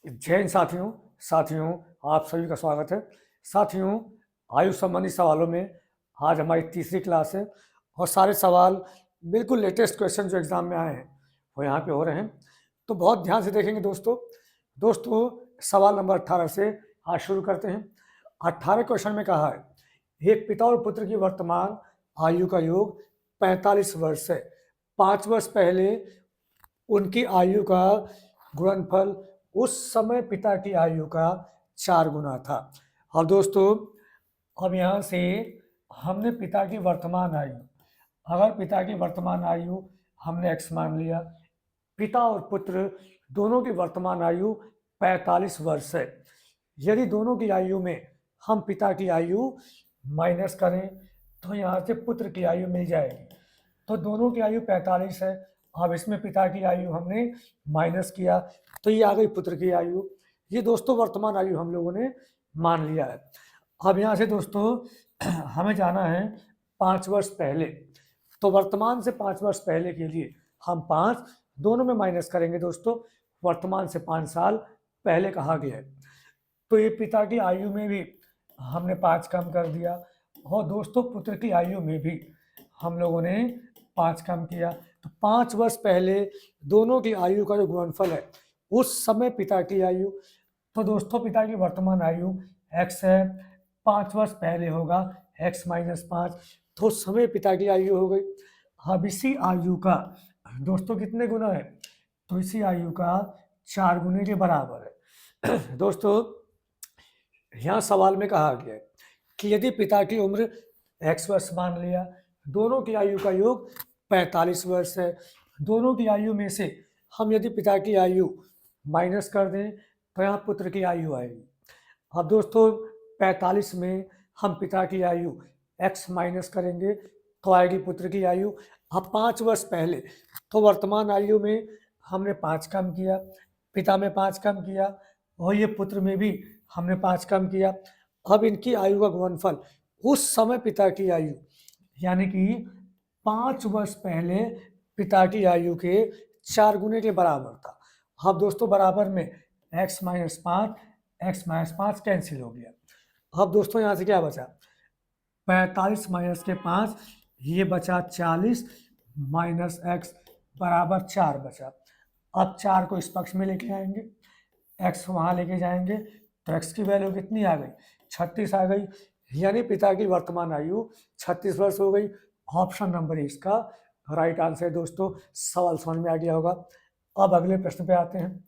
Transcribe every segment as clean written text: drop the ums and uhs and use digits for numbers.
जय हिंद साथियों। साथियों, आप सभी का स्वागत है। साथियों, आयु संबंधी सवालों में आज हमारी तीसरी क्लास है और सारे सवाल बिल्कुल लेटेस्ट क्वेश्चन जो एग्जाम में आए हैं वो यहाँ पे हो रहे हैं, तो बहुत ध्यान से देखेंगे दोस्तों। सवाल नंबर 18 से आज शुरू करते हैं। 18 क्वेश्चन में कहा है, एक पिता और पुत्र की वर्तमान आयु का योग 45 वर्ष है। 5 वर्ष पहले उनकी आयु का गुणनफल उस समय पिता की आयु का 4 गुना था। अब दोस्तों, अब यहाँ से हमने पिता की वर्तमान आयु, अगर पिता की वर्तमान आयु हमने x मान लिया, पिता और पुत्र दोनों की वर्तमान आयु 45 वर्ष है। यदि दोनों की आयु में हम पिता की आयु माइनस करें तो यहाँ से पुत्र की आयु मिल जाएगी। तो दोनों की आयु 45 है। अब इसमें पिता की आयु हमने माइनस किया तो ये आ गई पुत्र की आयु। ये दोस्तों वर्तमान आयु हम लोगों ने मान लिया है। अब यहाँ से दोस्तों हमें जाना है 5 वर्ष पहले। तो वर्तमान से 5 वर्ष पहले के लिए हम 5 दोनों में माइनस करेंगे दोस्तों। वर्तमान से 5 साल पहले कहा गया है, तो ये पिता की आयु में भी हमने 5 कम कर दिया और दोस्तों पुत्र की आयु में भी हम लोगों ने 5 कम किया। तो 5 वर्ष पहले दोनों की आयु का जो गुणनफल है उस समय पिता की आयु, तो दोस्तों पिता की वर्तमान आयु x है, 5 वर्ष पहले होगा x माइनस 5, तो उस समय पिता की आयु हो गई। अब इसी आयु का दोस्तों कितने गुना है, तो इसी आयु का 4 गुने के बराबर है। दोस्तों यहाँ सवाल में कहा गया है कि यदि पिता की उम्र x वर्ष मान लिया, दोनों की आयु का योग 45 वर्ष है, दोनों की आयु में से हम यदि पिता की आयु माइनस कर दें तो यहाँ पुत्र की आयु आएगी। अब दोस्तों 45 में हम पिता की आयु x माइनस करेंगे तो आएगी पुत्र की आयु। अब 5 वर्ष पहले तो वर्तमान आयु में हमने 5 कम किया, पिता में 5 कम किया और ये पुत्र में भी हमने 5 कम किया। अब इनकी आयु का गुणनफल उस समय पिता की आयु, यानी कि 5 वर्ष पहले पिता की आयु के 4 गुने के बराबर था। अब दोस्तों बराबर में x माइनस 5 कैंसिल हो गया। अब दोस्तों यहाँ से क्या बचा, 45 माइनस के 5, ये बचा 40 माइनस x बराबर 4 बचा। अब 4 को इस पक्ष में लेके आएंगे, x वहाँ लेके जाएंगे तो x की वैल्यू कितनी आ गई, 36 आ गई, यानी पिता की वर्तमान आयु 36 वर्ष हो गई। ऑप्शन नंबर इसका राइट आंसर है दोस्तों। सवाल समझ में आ गया होगा। अब अगले प्रश्न पे आते हैं,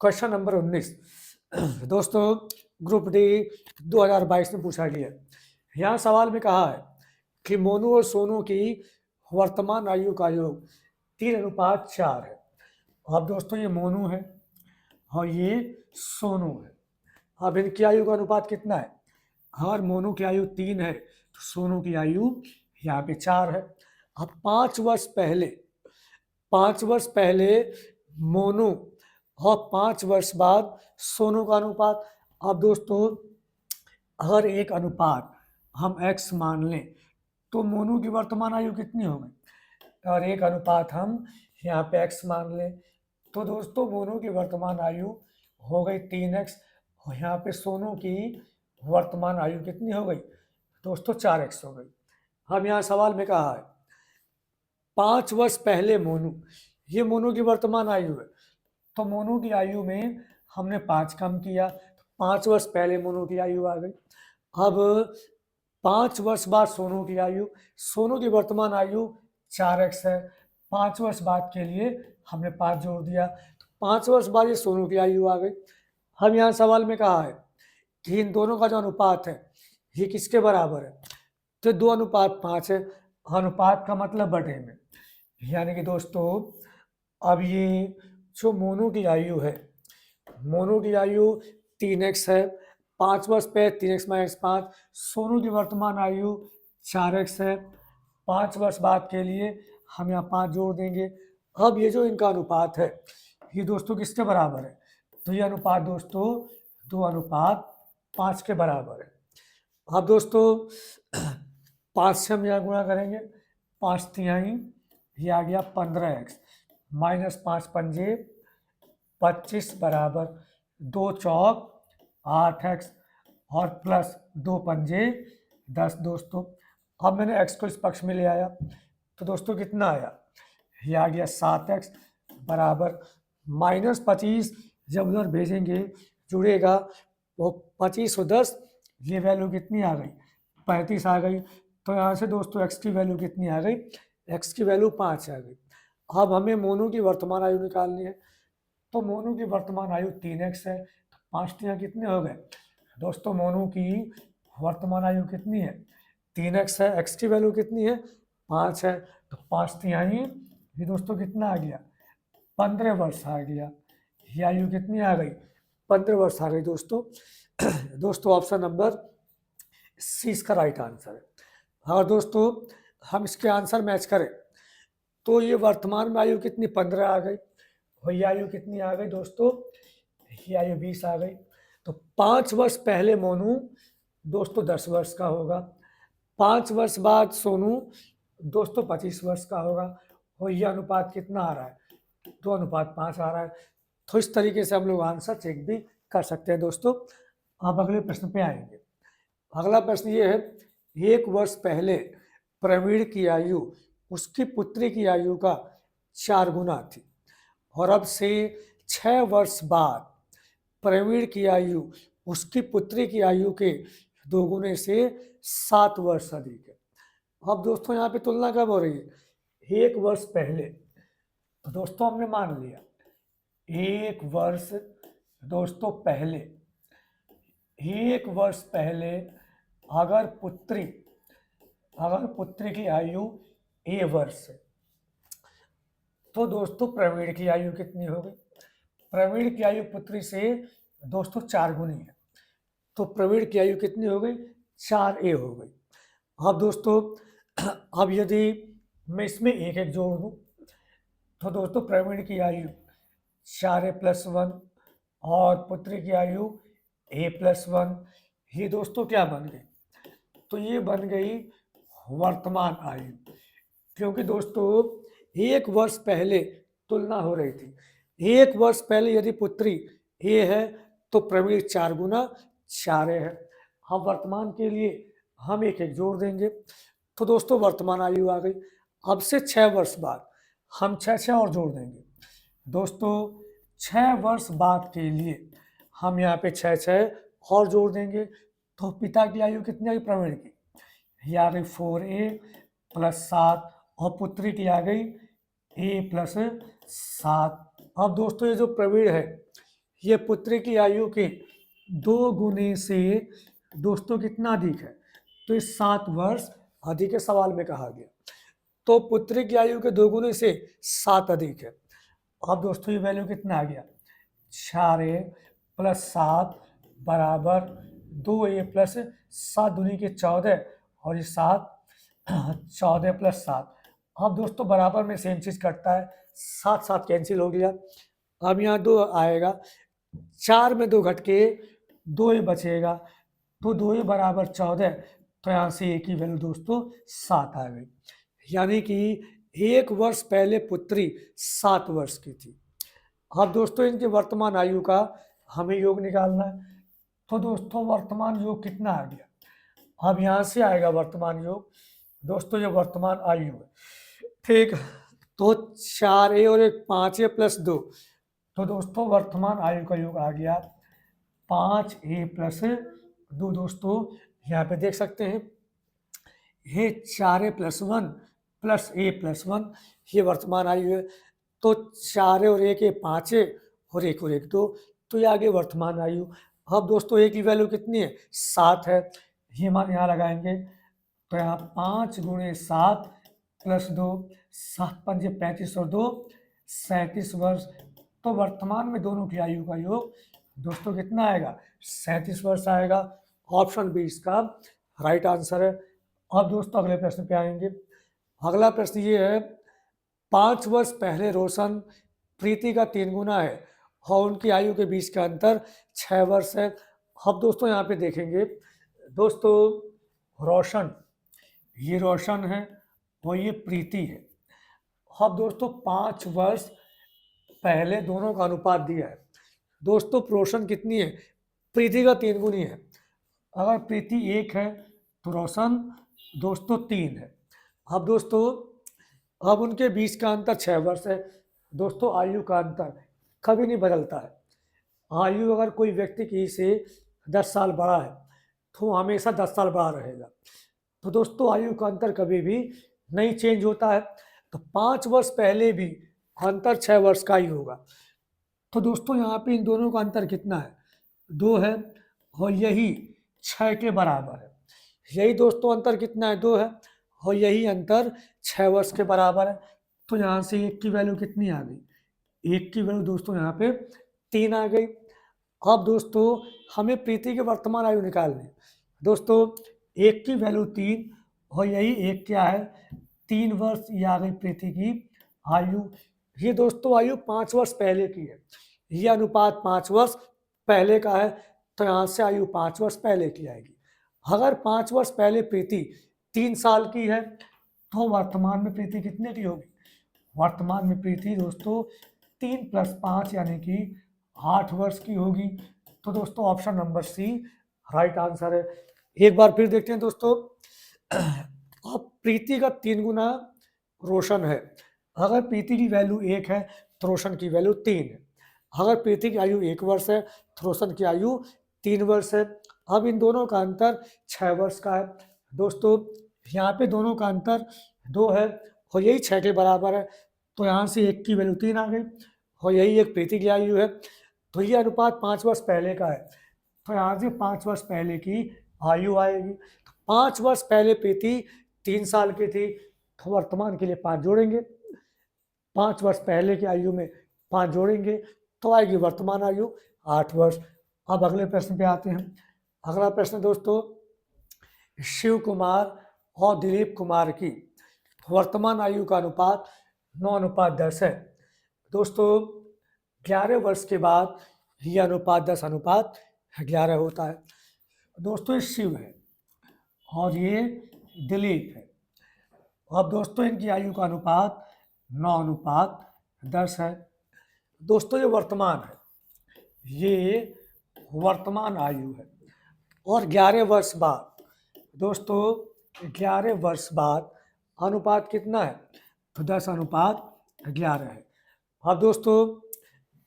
क्वेश्चन नंबर 19। दोस्तों ग्रुप डी 2022 में पूछा गया। यहाँ सवाल में कहा है कि मोनू और सोनू की वर्तमान आयु का योग 3:4 है। अब दोस्तों ये मोनू है और ये सोनू है। अब इनकी आयु का अनुपात कितना है, अगर मोनू की आयु 3 है तो सोनू की आयु यहाँ पे 4 है। अब 5 वर्ष पहले मोनू और 5 वर्ष बाद सोनू का अनुपात। अब दोस्तों अगर एक अनुपात हम x मान लें तो मोनू की वर्तमान आयु कितनी होगी, और एक अनुपात हम यहाँ पे x मान लें तो दोस्तों मोनू की वर्तमान आयु हो गई 3x और यहाँ पे सोनू की वर्तमान आयु कितनी हो गई दोस्तों, 4x हो गई। हम यहाँ सवाल में कहा है 5 वर्ष पहले मोनू, ये मोनू की वर्तमान आयु है, तो मोनू की आयु में हमने 5 कम किया, 5 वर्ष पहले मोनू की आयु आ गई। अब 5 वर्ष बाद सोनू की आयु, सोनू की वर्तमान आयु 4x है, 5 वर्ष बाद के लिए हमने 5 जोड़ दिया, तो 5 वर्ष बाद ये सोनू की आयु आ गई। हम यहाँ सवाल में कहा है कि इन दोनों का जो अनुपात है ये किसके बराबर है, तो 2:5 है। अनुपात का मतलब बटे में, यानी कि दोस्तों अब ये जो मोनू की आयु है, मोनू की आयु 3x है, 5 वर्ष पे 3x माइनस 5, सोनू की वर्तमान आयु 4x है, 5 वर्ष बाद के लिए हम यहाँ 5 जोड़ देंगे। अब ये जो इनका अनुपात है ये दोस्तों किसके बराबर है, तो ये अनुपात दोस्तों 2:5 के बराबर है। अब दोस्तों 5 से हम यहाँ गुणा करेंगे, 5 तिहाई, ये आ गया 15x माइनस 5 पंजे 25 बराबर 2 चौक 8x और प्लस 2 पंजे 10 दोस्तों। अब मैंने x को इस पक्ष में ले आया तो दोस्तों कितना आया, ये आ गया 7x बराबर -25। जब उधर भेजेंगे जुड़ेगा वो 25 और 10, ये वैल्यू कितनी आ गई, 35 आ गई। तो यहाँ से दोस्तों x की वैल्यू कितनी आ गई, x की वैल्यू 5 आ गई। अब हमें मोनू की वर्तमान आयु निकालनी है, तो मोनू की वर्तमान आयु 3x है, तो 5 तियाँ कितने हो गए दोस्तों, मोनू की वर्तमान आयु कितनी है, 3x है, x की वैल्यू कितनी है, 5 है, तो 5 तिहाई ये दोस्तों कितना आ गया, 15 वर्ष आ गया। ये आयु कितनी आ गई, 15 वर्ष आ गई दोस्तों। दोस्तों ऑप्शन नंबर सी इसका राइट आंसर है। और दोस्तों हम इसके आंसर मैच करें तो ये वर्तमान में आयु कितनी 15 आ गई, और ये आयु कितनी आ गई दोस्तों, ये आयु 20 आ गई। तो 5 वर्ष पहले मोनू दोस्तों 10 वर्ष का होगा, 5 वर्ष बाद सोनू दोस्तों 25 वर्ष का होगा, और ये अनुपात कितना आ रहा है, 2:5 आ रहा है। तो इस तरीके से हम लोग आंसर चेक भी कर सकते हैं दोस्तों। अब अगले प्रश्न पे आएंगे। अगला प्रश्न ये है, 1 वर्ष पहले प्रवीण की आयु उसकी पुत्री की आयु का 4 गुना थी, और अब से 6 वर्ष बाद प्रवीण की आयु उसकी पुत्री की आयु के 2 गुने से 7 वर्ष अधिक है। अब दोस्तों यहाँ पे तुलना कब हो रही है, 1 वर्ष पहले, तो दोस्तों हमने मान लिया 1 वर्ष दोस्तों पहले, 1 वर्ष पहले अगर पुत्री की आयु a वर्ष है, तो दोस्तों प्रवीण की आयु कितनी हो गई, प्रवीण की आयु पुत्री से दोस्तों 4 गुनी है, तो प्रवीण की आयु कितनी हो गई, 4a हो गई। अब दोस्तों अब यदि मैं इसमें एक एक जोड़ दूँ तो दोस्तों प्रवीण की आयु 4a + 1 और पुत्री की आयु a + 1, ये दोस्तों क्या बन गई, तो ये बन गई वर्तमान आयु। क्योंकि दोस्तों 1 वर्ष पहले तुलना हो रही थी, 1 वर्ष पहले यदि पुत्री a है तो प्रवीण 4 गुना 4a है। हम वर्तमान के लिए हम एक एक जोड़ देंगे, तो दोस्तों वर्तमान आयु आ गई। अब से 6 वर्ष बाद हम 6 और जोड़ देंगे दोस्तों, 6 वर्ष बाद के लिए हम यहाँ पे 6 और जोड़ देंगे, तो पिता की आयु कितनी आ गई प्रवीण की, ये आ गई 4a + 7 और पुत्री की आ गई a + 7। अब दोस्तों ये जो प्रवीण है ये पुत्री की आयु के 2 गुने से दोस्तों कितना अधिक है, तो ये 7 वर्ष अधिक है, सवाल में कहा गया। तो पुत्री की आयु के 2 गुने से 7 अधिक है। अब दोस्तों ये वैल्यू कितना आ गया, 4a + 7 बराबर 2a + 7 दूनी के 14 और ये 7 14 + 7। अब दोस्तों बराबर में सेम चीज़ करता है, 7 कैंसिल हो गया। अब यहाँ 2 आएगा, 4 में 2 घट के 2a बचेगा, तो 2a बराबर 14, तो यहाँ से a की वैल्यू दोस्तों 7 आ गई। यानी कि 1 वर्ष पहले पुत्री 7 वर्ष की थी। अब दोस्तों इनके वर्तमान आयु का हमें योग निकालना है, तो दोस्तों वर्तमान योग कितना आ गया, अब यहाँ से आएगा वर्तमान योग दोस्तों, ये वर्तमान आयु है, ठीक। तो 4a और 5a + 2, तो दोस्तों वर्तमान आयु का योग आ गया 5a + 2 दोस्तों। यहाँ पे देख सकते हैं ये 4a + 1 + a + 1 ये वर्तमान आयु है, तो 4a और 1 5a और 1 और 1 2, तो ये आगे वर्तमान आयु। अब दोस्तों a की वैल्यू कितनी है, 7 है, ये मान यहाँ लगाएंगे, तो यहाँ 5 × 7 + 2, 7 × 5 = 35 और 2 37 वर्ष। तो वर्तमान में दोनों की आयु का योग दोस्तों कितना आएगा, 37 वर्ष आएगा। ऑप्शन बी इसका राइट आंसर है। अब दोस्तों अगले प्रश्न पे आएंगे। अगला प्रश्न ये है, 5 वर्ष पहले रोशन प्रीति का 3 गुना है और उनकी आयु के बीच का अंतर 6 वर्ष है। अब दोस्तों यहाँ पे देखेंगे दोस्तों, रोशन, ये रोशन है और ये प्रीति है। अब दोस्तों 5 वर्ष पहले दोनों का अनुपात दिया है। दोस्तों रोशन कितनी है? प्रीति का 3 गुनी है। अगर प्रीति 1 है तो रोशन दोस्तों 3 है। अब दोस्तों अब उनके बीच का अंतर 6 वर्ष है। दोस्तों आयु का अंतर कभी नहीं बदलता है। आयु अगर कोई व्यक्ति की से 10 साल बड़ा है तो हमेशा 10 साल बड़ा रहेगा। तो दोस्तों आयु का अंतर कभी भी नहीं चेंज होता है। तो 5 वर्ष पहले भी अंतर 6 वर्ष का ही होगा। तो दोस्तों यहाँ पे इन दोनों का अंतर कितना है? 2 है और यही 6 के बराबर है। यही दोस्तों अंतर कितना है? 2 है और यही अंतर 6 वर्ष के बराबर है। तो यहाँ से 1 की वैल्यू कितनी आ गई? 1 की वैल्यू दोस्तों यहाँ पे 3 आ गई। अब दोस्तों हमें प्रीति के वर्तमान आयु निकालनी है। दोस्तों 1 की वैल्यू 3 और यही 1 क्या है? 3 वर्ष। ये आ गई प्रीति की आयु। ये दोस्तों आयु 5 वर्ष पहले की है। ये अनुपात 5 वर्ष पहले का है। तो यहाँ से आयु 5 वर्ष पहले की आएगी। अगर 5 वर्ष पहले प्रीति 3 साल की है तो वर्तमान में प्रीति कितने की होगी? वर्तमान में प्रीति दोस्तों 3 + 5 यानी कि 8 वर्ष की होगी। तो दोस्तों option number C right answer है। एक बार फिर देखते हैं दोस्तों। अब प्रीति का 3 गुना रोशन है। अगर प्रीति की वैल्यू 1 है तो रोशन की वैल्यू 3 है। अगर प्रीति की आयु 1 वर्ष है तो रोशन की आयु 3 वर्ष है। अब इन दोनों का अंतर 6 वर्ष का है। दोस्तों यहाँ पे दोनों का अंतर 2 है और यही 6 के बराबर है। तो यहाँ से 1 की वैल्यू 3 आ गई और यही एक प्रीति की आयु है। तो ये अनुपात 5 वर्ष पहले का है। तो यहाँ से 5 वर्ष पहले की आयु आएगी। तो 5 वर्ष पहले प्रीति 3 साल की थी तो वर्तमान के लिए 5 जोड़ेंगे। 5 वर्ष पहले की आयु में 5 जोड़ेंगे तो आएगी वर्तमान आयु 8 वर्ष। अब अगले प्रश्न पे आते हैं। अगला प्रश्न दोस्तों, शिव कुमार और दिलीप कुमार की वर्तमान आयु का अनुपात 9:10 है। दोस्तों 11 वर्ष के बाद यह अनुपात 10:11 होता है। दोस्तों ये शिव है और ये दिलीप है। अब दोस्तों इनकी आयु का अनुपात 9:10 है। दोस्तों ये वर्तमान है, ये वर्तमान आयु है। और 11 वर्ष बाद दोस्तों 11 वर्ष बाद अनुपात कितना है? तो 10:11 है। अब दोस्तों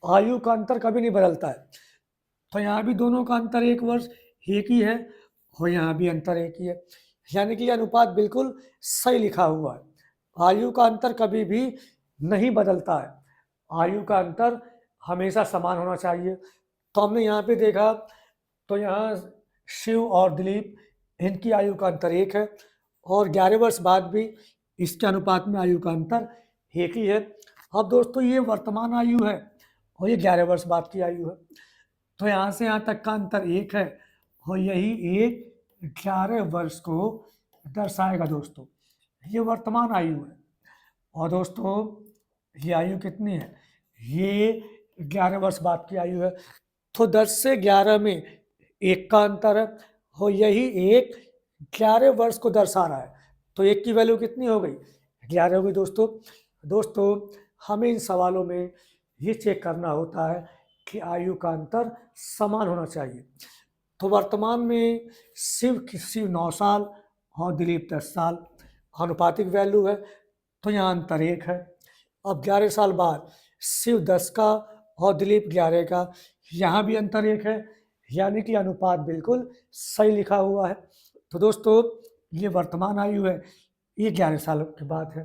आयु का अंतर कभी नहीं बदलता है। तो यहाँ भी दोनों का अंतर 1 वर्ष एक ही है और यहाँ भी अंतर एक ही है। यानी कि अनुपात बिल्कुल सही लिखा हुआ है। आयु का अंतर कभी भी नहीं बदलता है। आयु का अंतर हमेशा समान होना चाहिए। तो हमने यहाँ पे देखा तो यहाँ शिव और दिलीप इनकी आयु का अंतर 1 है और 11 वर्ष बाद भी इसके अनुपात में आयु का अंतर एक ही है। अब दोस्तों ये वर्तमान आयु है और ये 11 वर्ष बाद की आयु है। तो यहाँ से यहाँ तक का अंतर 1 है और यही 1 11 वर्ष को दर्शाएगा। दोस्तों ये वर्तमान आयु है और दोस्तों ये आयु कितनी है? ये 11 वर्ष बाद की आयु है। तो 10 से 11 में 1 का अंतर है और यही 1 11 वर्ष को दर्शा रहा है। तो 1 की वैल्यू कितनी हो गई? 11 हो गई। दोस्तों हमें इन सवालों में ये चेक करना होता है कि आयु का अंतर समान होना चाहिए। तो वर्तमान में शिव 9 साल और दिलीप 10 साल अनुपातिक वैल्यू है। तो यहाँ अंतर 1 है। अब 11 साल बाद शिव 10 का और दिलीप 11 का, यहाँ भी अंतर 1 है। यानी कि अनुपात बिल्कुल सही लिखा हुआ है। तो दोस्तों ये वर्तमान आयु है, ये 11 साल के बाद है।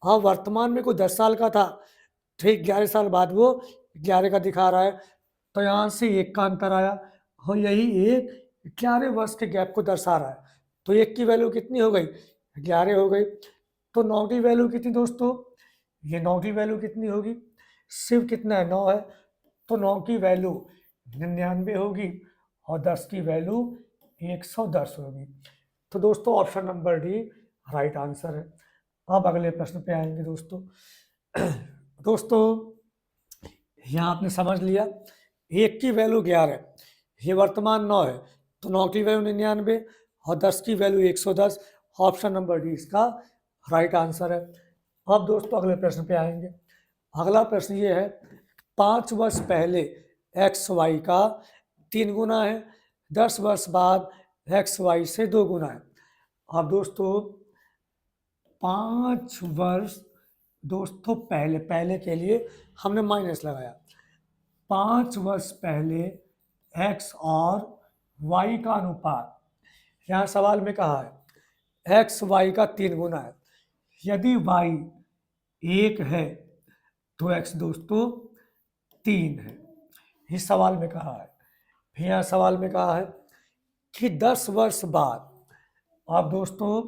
अब वर्तमान में कोई 10 साल का था तो 11 साल बाद वो 11 का दिखा रहा है। तो यहाँ से 1 का अंतर आया और यही 1 11 वर्ष के गैप को दर्शा रहा है। तो 1 की वैल्यू कितनी हो गई? 11 हो गई। तो 9 की वैल्यू कितनी दोस्तों? ये 9 की वैल्यू कितनी होगी? शिव कितना है? 9 है। तो 9 की वैल्यू 99 होगी और 10 की वैल्यू 110 होगी। तो दोस्तों option number D right answer है। अब अगले प्रश्न पे आएंगे दोस्तों यहाँ आपने समझ लिया 1 की वैल्यू 11, ये वर्तमान 9 है। तो 9 की वैल्यू 99 और 10 की वैल्यू 110। ऑप्शन नंबर डी इसका राइट आंसर है। अब दोस्तों अगले प्रश्न पे आएंगे। अगला प्रश्न ये है 5 वर्ष पहले एक्स वाई का 3 गुना है, 10 वर्ष बाद एक्स वाई से 2 गुना है। अब दोस्तों 5 वर्ष दोस्तों पहले के लिए हमने माइनस लगाया। 5 वर्ष पहले एक्स और वाई का अनुपात, यहाँ सवाल में कहा है एक्स वाई का 3 गुना है। यदि वाई 1 है तो एक्स दोस्तों 3 है, इस सवाल में कहा है। फिर यहाँ सवाल में कहा है कि 10 वर्ष बाद, अब दोस्तों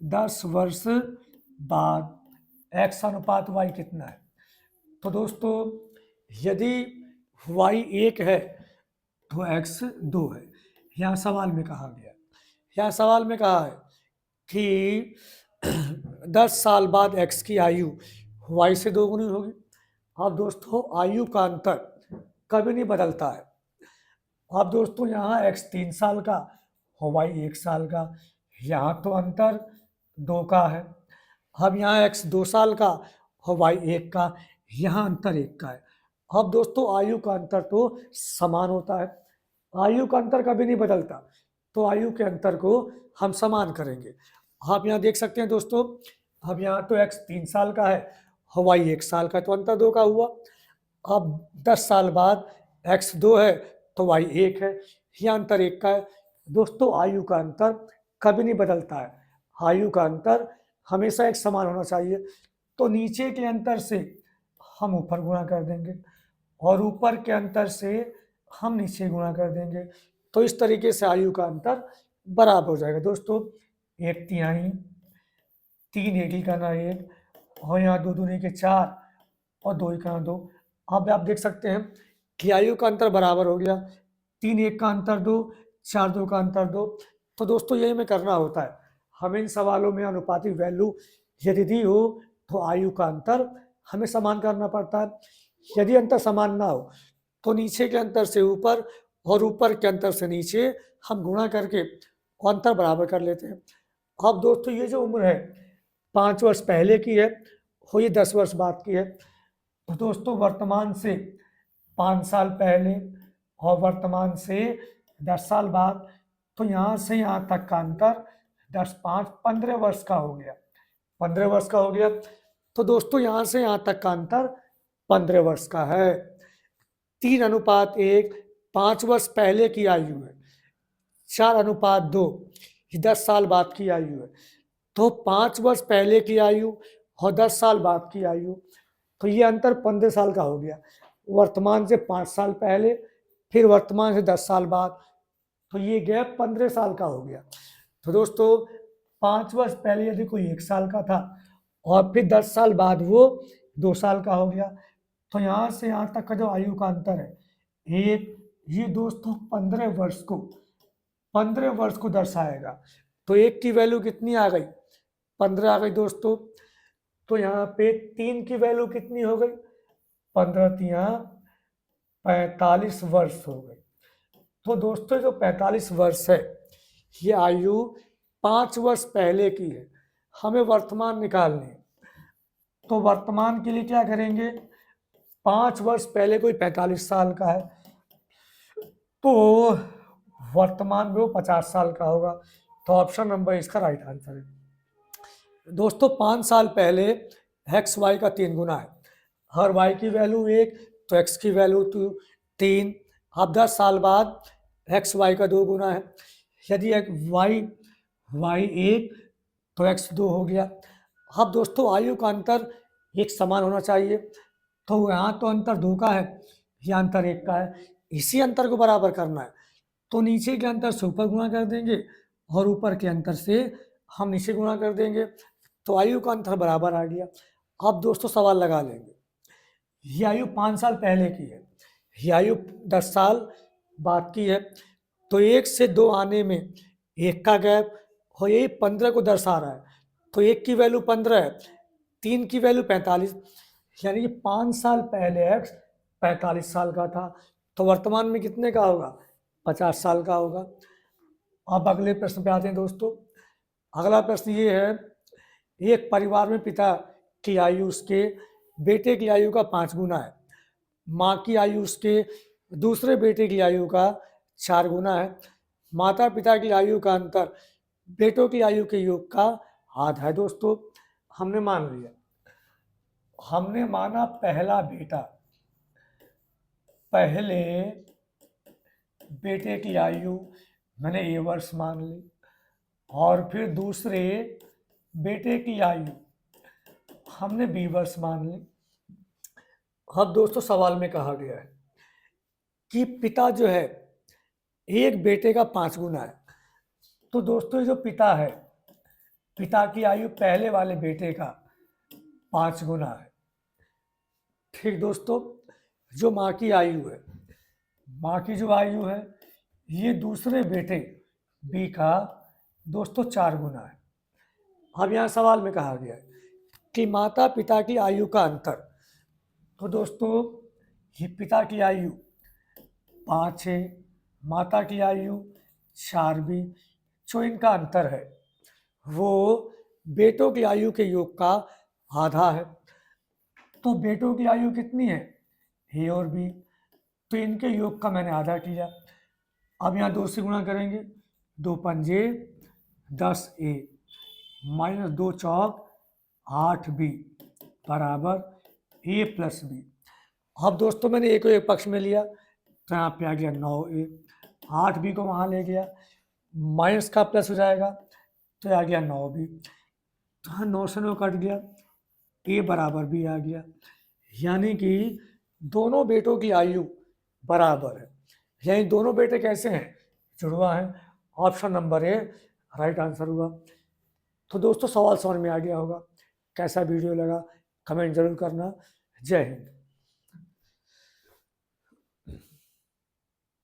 10 वर्ष बाद एक्स अनुपात वाई कितना है। तो दोस्तों यदि वाई 1 है तो एक्स 2 है। यहाँ सवाल में कहा गया, यहाँ सवाल में कहा है कि 10 साल बाद एक्स की आयु वाई से 2 गुनी होगी। अब दोस्तों आयु का अंतर कभी नहीं बदलता है। अब दोस्तों यहाँ एक्स 3 साल का और वाई 1 साल का, यहाँ तो अंतर 2 का है। अब यहाँ एक्स 2 साल का और वाई 1 का, यहाँ अंतर 1 का है। अब दोस्तों आयु का अंतर तो समान होता है, आयु का अंतर कभी नहीं बदलता, तो आयु के अंतर को हम समान करेंगे। आप यहाँ देख सकते हैं दोस्तों, अब यहाँ तो एक्स 3 साल का है और वाई 1 साल का, तो अंतर 2 का हुआ। अब 10 साल बाद एक्स 2 है तो वाई 1 है, यह अंतर 1 का है। दोस्तों आयु का अंतर कभी नहीं बदलता है, आयु का अंतर हमेशा एक समान होना चाहिए। तो नीचे के अंतर से हम ऊपर गुणा कर देंगे और ऊपर के अंतर से हम नीचे गुणा कर देंगे, तो इस तरीके से आयु का अंतर बराबर हो जाएगा। दोस्तों 1/3, 3 1 का ना 1, और यहाँ 2 दूनी के 4 और 2 1 का 2। अब आप देख सकते हैं कि आयु का अंतर बराबर हो गया, 3 1 का अंतर 2, 4 2 का अंतर 2। तो दोस्तों यही हमें करना होता है, हमें इन सवालों में अनुपातिक वैल्यू यदि दी हो तो आयु का अंतर हमें समान करना पड़ता है। यदि अंतर समान ना हो तो नीचे के अंतर से ऊपर और ऊपर के अंतर से नीचे हम गुणा करके अंतर बराबर कर लेते हैं। अब दोस्तों ये जो उम्र है 5 वर्ष पहले की है और ये 10 वर्ष बाद की है, तो दोस्तों वर्तमान से 5 साल पहले और वर्तमान से 10 साल बाद, तो यहाँ से यहाँ तक का अंतर 10 5 15 वर्ष का हो गया, 15 वर्ष का हो गया। तो दोस्तों यहाँ से यहाँ तक का अंतर 15 वर्ष का है। 3:1 5 वर्ष पहले की आयु है, 4:2 10 साल बाद की आयु है। तो 5 वर्ष पहले की आयु और 10 साल बाद की आयु, तो ये अंतर 15 साल का हो गया। वर्तमान से 5 साल पहले फिर वर्तमान से 10 साल बाद, तो ये गैप 15 साल का हो गया। तो दोस्तों 5 वर्ष पहले यदि कोई 1 साल का था और फिर 10 साल बाद वो 2 साल का हो गया, तो यहाँ से यहाँ तक का जो आयु का अंतर है एक, ये दोस्तों 15 वर्ष को दर्शाएगा। तो 1 की वैल्यू कितनी आ गई, 15 आ गई दोस्तों। तो यहाँ पे 3 की वैल्यू कितनी हो गई, 15 45 वर्ष हो गई। तो दोस्तों जो 45 वर्ष है ये आयु 5 वर्ष पहले की है, हमें वर्तमान निकालनी है। तो वर्तमान के लिए क्या करेंगे, 5 वर्ष पहले कोई 45 साल का है तो वर्तमान में वो 50 साल का होगा, तो ऑप्शन नंबर इसका राइट आंसर है। दोस्तों 5 साल पहले एक्स वाई का 3 गुना है, हर वाई की वैल्यू 1 तो एक्स की वैल्यू 3। अब 10 साल बाद एक्स वाई का 2 गुना है, यदि वाई 1 तो एक्स 2 हो गया। अब दोस्तों आयु का अंतर एक समान होना चाहिए, तो यहाँ तो अंतर 2 का है, यहाँ अंतर 1 का है, इसी अंतर को बराबर करना है। तो नीचे के अंतर से ऊपर गुणा कर देंगे और ऊपर के अंतर से हम नीचे गुणा कर देंगे, तो आयु का अंतर बराबर आ गया। अब दोस्तों सवाल लगा लेंगे, ये आयु 5 साल पहले की है, ये आयु 10 साल बाद की है, तो 1 से 2 आने में 1 का गैप और ये 15 को दर्शा रहा है, तो 1 की वैल्यू 15 है, 3 की वैल्यू 45, यानी कि 5 साल पहले एक्स 45 साल का था, तो वर्तमान में कितने का होगा, 50 साल का होगा। अब अगले प्रश्न पे आते हैं दोस्तों। अगला प्रश्न ये है, एक परिवार में पिता की आयु उसके बेटे की आयु का 5 गुना है, माँ की आयु उसके दूसरे बेटे की आयु का 4 गुना है। माता पिता की आयु का अंतर बेटों की आयु के योग का आधा है। दोस्तों हमने मान लिया, हमने माना पहला बेटा, पहले बेटे की आयु मैंने A वर्ष मान ली, और फिर दूसरे बेटे की आयु हमने B वर्ष मान ली। अब दोस्तों सवाल में कहा गया है कि पिता जो है एक बेटे का 5 गुना है। तो दोस्तों जो पिता है, पिता की आयु पहले वाले बेटे का 5 गुना है। ठीक दोस्तों, जो माँ की आयु है, माँ की जो आयु है ये दूसरे बेटे बी का दोस्तों 4 गुना है। अब यहाँ सवाल में कहा गया है कि माता पिता की आयु का अंतर। तो दोस्तों ये पिता की आयु 5 है, माता की आयु 4 भी, जो इनका अंतर है वो बेटों की आयु के योग का आधा है। तो बेटों की आयु कितनी है, ए और बी, तो इनके योग का मैंने आधा किया। अब यहाँ 2 से गुणा करेंगे, 2 पंजे 10A माइनस 2 चौक 8B बराबर A प्लस बी। अब दोस्तों मैंने A को एक पक्ष में लिया तो यहाँ पे आ गया 9A, 8B को वहाँ ले गया, माइनस का प्लस हो जाएगा तो आ गया 9B, तो हाँ 9 से 9 कट गया, A बराबर B आ गया। यानी कि दोनों बेटों की आयु बराबर है। यानी दोनों बेटे कैसे हैं, जुड़वा हैं। Option number A right answer हुआ। तो दोस्तों सवाल समझ में आ गया होगा। कैसा वीडियो लगा कमेंट जरूर करना। जय हिंद।